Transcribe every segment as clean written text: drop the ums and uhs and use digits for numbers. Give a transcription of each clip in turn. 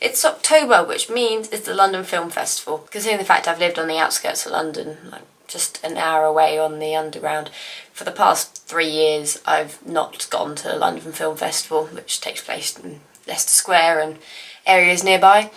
It's October, which means it's the London Film Festival. Considering the fact I've lived on the outskirts of London, like just an hour away on the Underground, for the past 3 years I've not gone to the London Film Festival, which takes place in Leicester Square and areas nearby.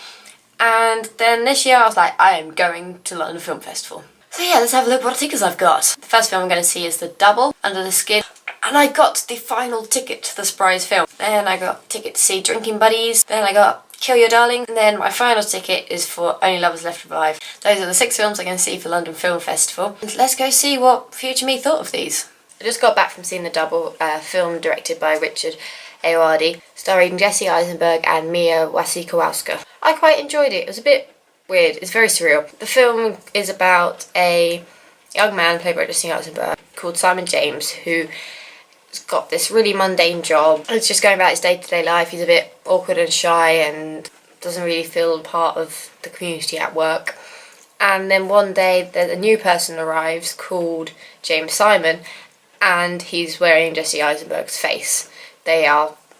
And then this year I was like, I am going to London Film Festival. So yeah, let's have a look what tickets I've got. The first film I'm going to see is The Double, Under the Skin. And I got the final ticket to the surprise film. Then I got a ticket to see Drinking Buddies. Then I got Kill Your Darling. And then my final ticket is for Only Lovers Left Alive. Those are the 6 films I'm going to see for London Film Festival. And let's go see what future me thought of these. I just got back from seeing The Double, a film directed by Richard Ayoade, starring Jesse Eisenberg and Mia Wasikowska. I quite enjoyed it. It was a bit weird. It's very surreal. The film is about a young man played by Jesse Eisenberg called Simon James, who has got this really mundane job. It's just going about his day-to-day life. He's a bit awkward and shy and doesn't really feel part of the community at work. And then one day a new person arrives called James Simon, and he's wearing Jesse Eisenberg's face.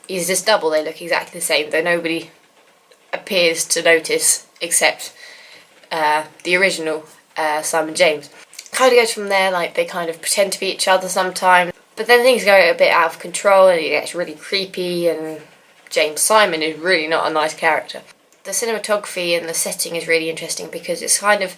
He's this double, they look exactly the same, though nobody appears to notice except the original Simon James. Kind of goes from there, like they kind of pretend to be each other sometimes, but then things go a bit out of control and it gets really creepy, and James Simon is really not a nice character. The cinematography and the setting is really interesting because it's kind of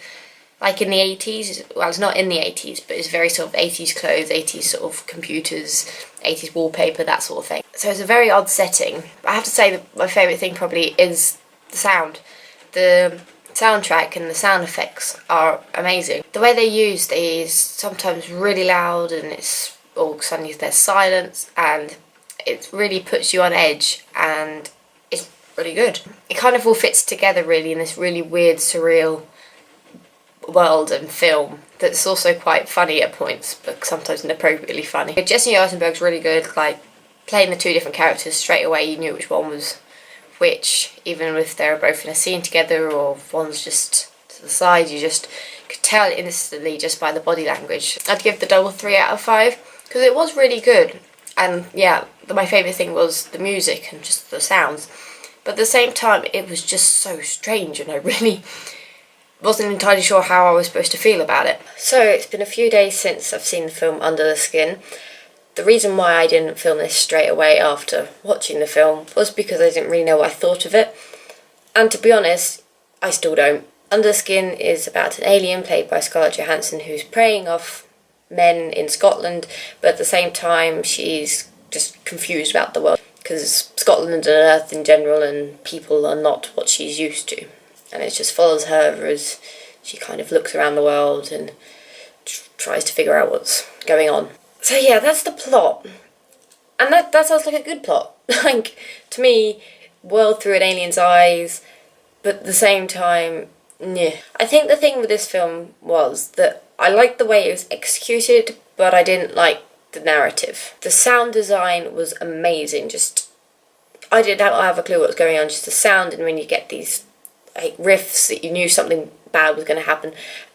like in the 80s, well it's not in the 80s, but it's very sort of 80s clothes, 80s sort of computers, 80s wallpaper, that sort of thing. So it's a very odd setting. I have to say that my favourite thing probably is the sound. The soundtrack and the sound effects are amazing. The way they use these, sometimes really loud and it's all suddenly there's silence, and it really puts you on edge and it's really good. It kind of all fits together really in this really weird, surreal world and film that's also quite funny at points, but sometimes inappropriately funny. Jesse Eisenberg's really good, like playing the 2 different characters straight away. You knew which one was which, even if they were both in a scene together or one's just to the side, you just could tell instantly just by the body language. I'd give The Double 3 out of 5 because it was really good, and yeah, my favourite thing was the music and just the sounds, but at the same time it was just so strange and I really wasn't entirely sure how I was supposed to feel about it. So it's been a few days since I've seen the film Under the Skin. The reason why I didn't film this straight away after watching the film was because I didn't really know what I thought of it. And to be honest, I still don't. Under the Skin is about an alien played by Scarlett Johansson who's preying off men in Scotland, but at the same time she's just confused about the world because Scotland and Earth in general and people are not what she's used to. And it just follows her as she kind of looks around the world and tries to figure out what's going on. So yeah, that's the plot. And that sounds like a good plot. Like, to me, world through an alien's eyes, but at the same time, yeah. I think the thing with this film was that I liked the way it was executed, but I didn't like the narrative. The sound design was amazing. Just, I did not have a clue what was going on, just the sound, and when you get these like riffs that you knew something bad was going to happen,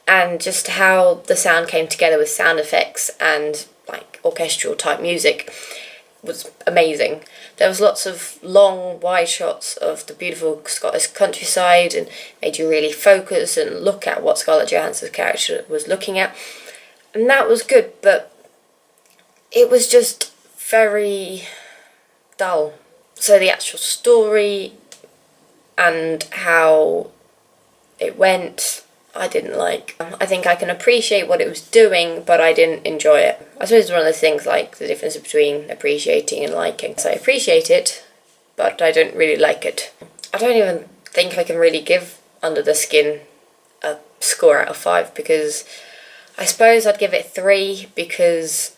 and just how the sound came together with sound effects and like orchestral type music was amazing. There was lots of long wide shots of the beautiful Scottish countryside and made you really focus and look at what Scarlett Johansson's character was looking at, and that was good, but it was just very dull. So the actual story and how it went, I didn't like. I think I can appreciate what it was doing, but I didn't enjoy it. I suppose it's one of those things like the difference between appreciating and liking. So I appreciate it, but I don't really like it. I don't even think I can really give Under the Skin a score out of 5 because I suppose I'd give it 3 because,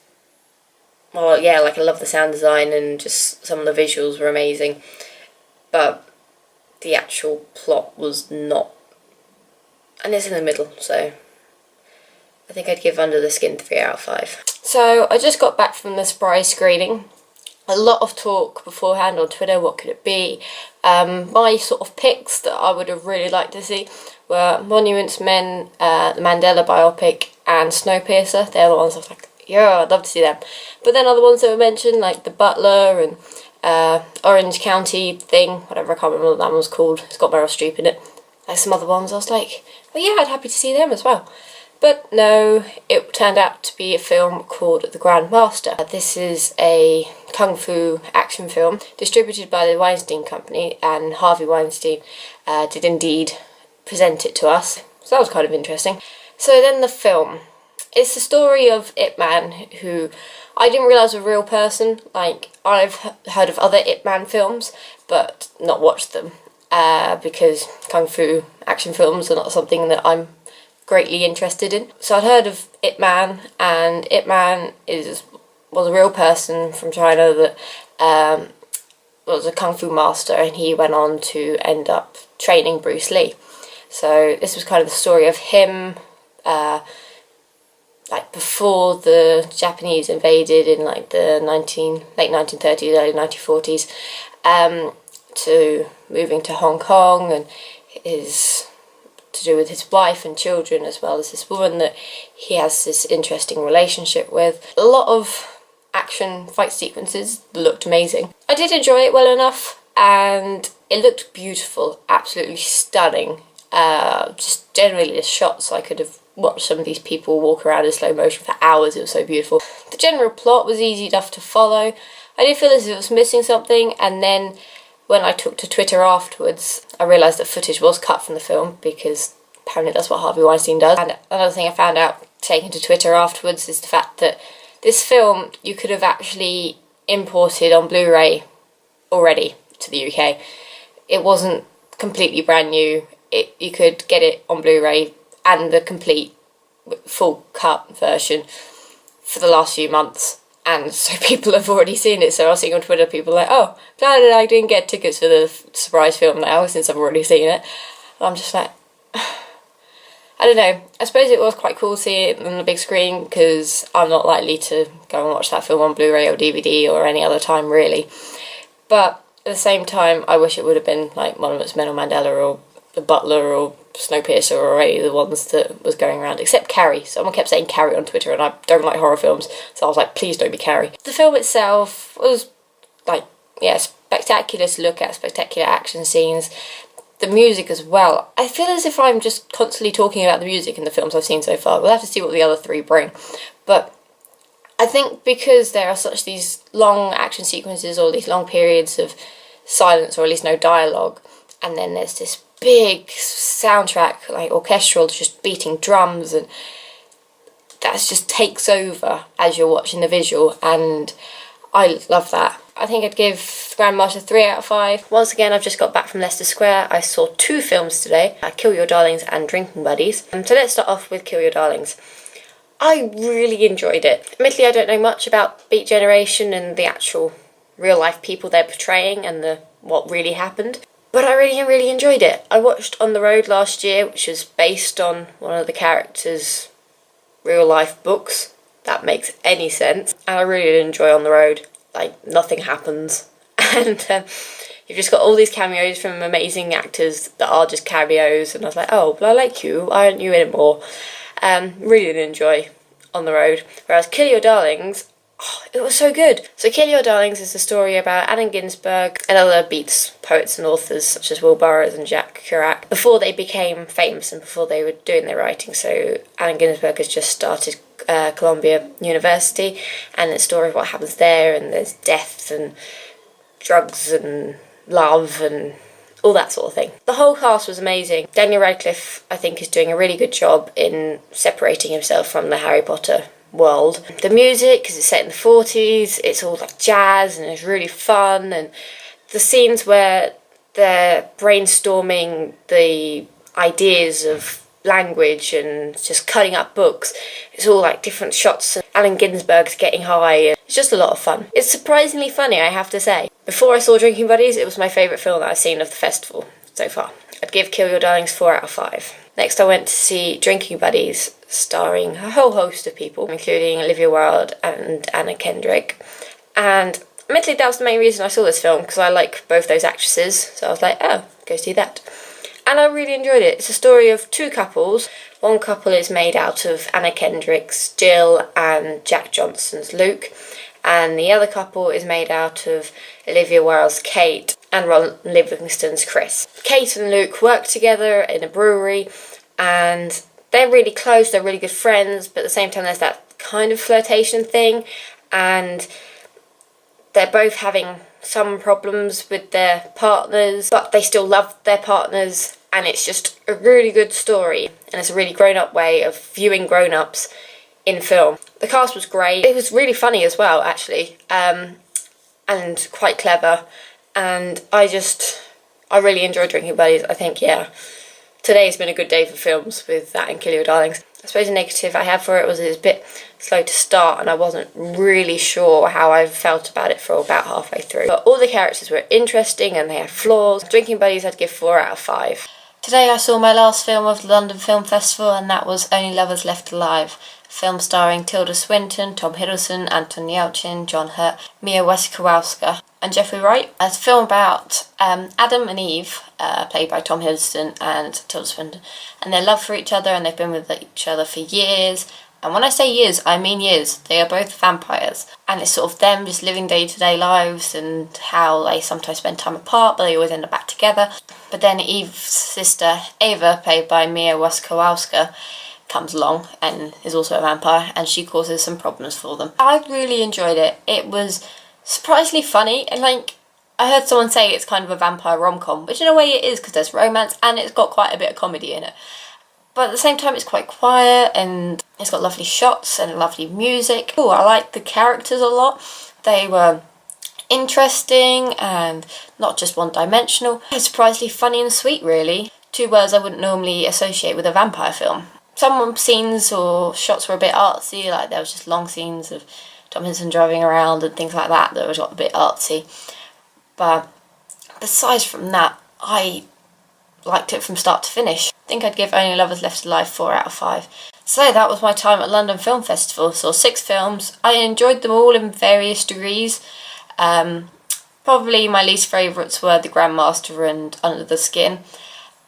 well, yeah, like I love the sound design and just some of the visuals were amazing, but the actual plot was not, and it's in the middle, so I think I'd give Under the Skin 3 out of 5. So I just got back from the surprise screening. A lot of talk beforehand on Twitter, what could it be? My sort of picks that I would have really liked to see were Monuments Men, the Mandela biopic, and Snowpiercer. They're the ones I was like, yeah, I'd love to see them. But then other ones that were mentioned, like The Butler and Orange County thing, whatever, I can't remember what that one was called. It's got Meryl Streep in it. Like some other ones, I was like, well, yeah, I'd happy to see them as well. But no, it turned out to be a film called The Grandmaster. This is a kung fu action film distributed by the Weinstein Company, and Harvey Weinstein did indeed present it to us. So that was kind of interesting. So then the film. It's the story of Ip Man, who I didn't realise was a real person. Like, I've heard of other Ip Man films, but not watched them, because kung fu action films are not something that I'm greatly interested in. So I'd heard of Ip Man, and Ip Man was a real person from China that was a kung fu master, and he went on to end up training Bruce Lee. So this was kind of the story of him, like before the Japanese invaded in like the late 1930s, early 1940s, to moving to Hong Kong, and is to do with his wife and children, as well as this woman that he has this interesting relationship with. A lot of action fight sequences looked amazing. I did enjoy it well enough, and it looked beautiful, absolutely stunning. Just generally the shots, I could have watched some of these people walk around in slow motion for hours. It was so beautiful. The general plot was easy enough to follow. I did feel as if it was missing something, and then when I took to Twitter afterwards, I realised that footage was cut from the film, because apparently that's what Harvey Weinstein does. And another thing I found out taking to Twitter afterwards is the fact that this film you could have actually imported on Blu-ray already to the UK. It wasn't completely brand new. You could get it on Blu-ray and the complete full cut version for the last few months, and so people have already seen it. So I was seeing on Twitter people like, oh, glad that I didn't get tickets for the surprise film now since I've already seen it. And I'm just like, I don't know, I suppose it was quite cool to see it on the big screen, because I'm not likely to go and watch that film on Blu-ray or DVD or any other time really. But at the same time, I wish it would have been like Monuments Men or Mandela or The Butler or Snowpiercer or any of the ones that was going around, except Carrie. Someone kept saying Carrie on Twitter, and I don't like horror films, so I was like, please don't be Carrie. The film itself was like, yeah, spectacular to look at, spectacular action scenes. The music as well. I feel as if I'm just constantly talking about the music in the films I've seen so far. We'll have to see what the other three bring. But I think because there are such these long action sequences, or these long periods of silence, or at least no dialogue, and then there's this big soundtrack, like orchestral, just beating drums, and that just takes over as you're watching the visual, and I love that. I think I'd give Grandmaster 3 out of 5. Once again, I've just got back from Leicester Square. I saw 2 films today, Kill Your Darlings and Drinking Buddies. So let's start off with Kill Your Darlings. I really enjoyed it. Admittedly, I don't know much about Beat Generation and the actual real life people they're portraying and what really happened, but I really enjoyed it. I watched On the Road last year, which is based on one of the characters' real life books. That makes any sense. And I really did enjoy On the Road. Like, nothing happens. And you've just got all these cameos from amazing actors that are just cameos. And I was like, oh, well, I like you. Why aren't you in it more? Really did enjoy On the Road. Whereas Kill Your Darlings, oh, it was so good. So Kill Your Darlings is the story about Allen Ginsberg and other Beats poets and authors such as Will Burroughs and Jack Kerouac before they became famous and before they were doing their writing. So Allen Ginsberg has just started Columbia University, and the story of what happens there, and there's death and drugs and love and all that sort of thing. The whole cast was amazing. Daniel Radcliffe, I think, is doing a really good job in separating himself from the Harry Potter world. The music, because it's set in the 40s, it's all like jazz and it's really fun, and the scenes where they're brainstorming the ideas of language and just cutting up books, it's all like different shots and Allen Ginsberg's getting high. It's just a lot of fun. It's surprisingly funny, I have to say. Before I saw Drinking Buddies, it was my favourite film that I've seen of the festival so far. I'd give Kill Your Darlings 4 out of 5. Next I went to see Drinking Buddies, starring a whole host of people, including Olivia Wilde and Anna Kendrick. And admittedly, that was the main reason I saw this film, because I like both those actresses, so I was like, oh, go see that. And I really enjoyed it. It's a story of 2 couples. One couple is made out of Anna Kendrick's Jill and Jack Johnson's Luke. and the other couple is made out of Olivia Wilde's Kate and Ron Livingston's Chris. Kate and Luke work together in a brewery, and they're really close, they're really good friends, but at the same time there's that kind of flirtation thing, and they're both having some problems with their partners, but they still love their partners, and it's just a really good story, and it's a really grown-up way of viewing grown-ups in film. The cast was great. It was really funny as well, actually, and quite clever, and I really enjoyed Drinking Buddies. I think, yeah, today's been a good day for films with that and Kill Your Darlings. I suppose a negative I had for it was a bit slow to start, and I wasn't really sure how I felt about it for about halfway through. But all the characters were interesting and they had flaws. Drinking Buddies I'd give 4 out of 5. Today I saw my last film of the London Film Festival, and that was Only Lovers Left Alive. A film starring Tilda Swinton, Tom Hiddleston, Anton Yelchin, John Hurt, Mia Wasikowska and Jeffrey Wright. It's a film about Adam and Eve, played by Tom Hiddleston and Tilda Swinton, and their love for each other, and they've been with each other for years. And when I say years, I mean years. They are both vampires. And it's sort of them just living day-to-day lives and how they sometimes spend time apart, but they always end up back together. But then Eve's sister, Ava, played by Mia Wasikowska, comes along and is also a vampire, and she causes some problems for them. I really enjoyed it. It was surprisingly funny, and like, I heard someone say it's kind of a vampire rom-com, which in a way it is, because there's romance and it's got quite a bit of comedy in it. But at the same time it's quite quiet, and it's got lovely shots and lovely music. Oh, I liked the characters a lot. They were interesting and not just one-dimensional. It's surprisingly funny and sweet, really. 2 words I wouldn't normally associate with a vampire film. Some scenes or shots were a bit artsy, like there was just long scenes of Tom Hiddleston driving around and things like that was a bit artsy. But besides from that, I liked it from start to finish. I think I'd give Only Lovers Left Alive 4 out of 5. So that was my time at London Film Festival. Saw 6 films. I enjoyed them all in various degrees. Probably my least favourites were The Grandmaster and Under the Skin,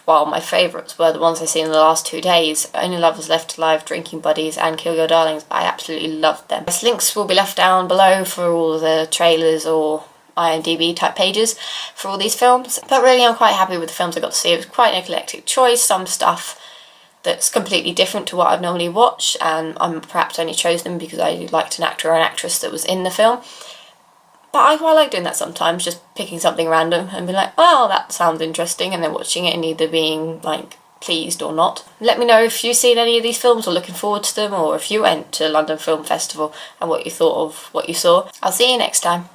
while my favourites were the ones I've seen in the last 2 days. Only Lovers Left Alive, Drinking Buddies and Kill Your Darlings. I absolutely loved them. Links will be left down below for all the trailers or IMDb type pages for all these films. But really I'm quite happy with the films I got to see. It was quite an eclectic choice. Some stuff that's completely different to what I've normally watched, and I'm perhaps only chose them because I liked an actor or an actress that was in the film. But I quite like doing that sometimes, just picking something random and being like, well, that sounds interesting, and then watching it and either being like pleased or not. Let me know if you've seen any of these films or looking forward to them, or if you went to London Film Festival and what you thought of what you saw. I'll see you next time.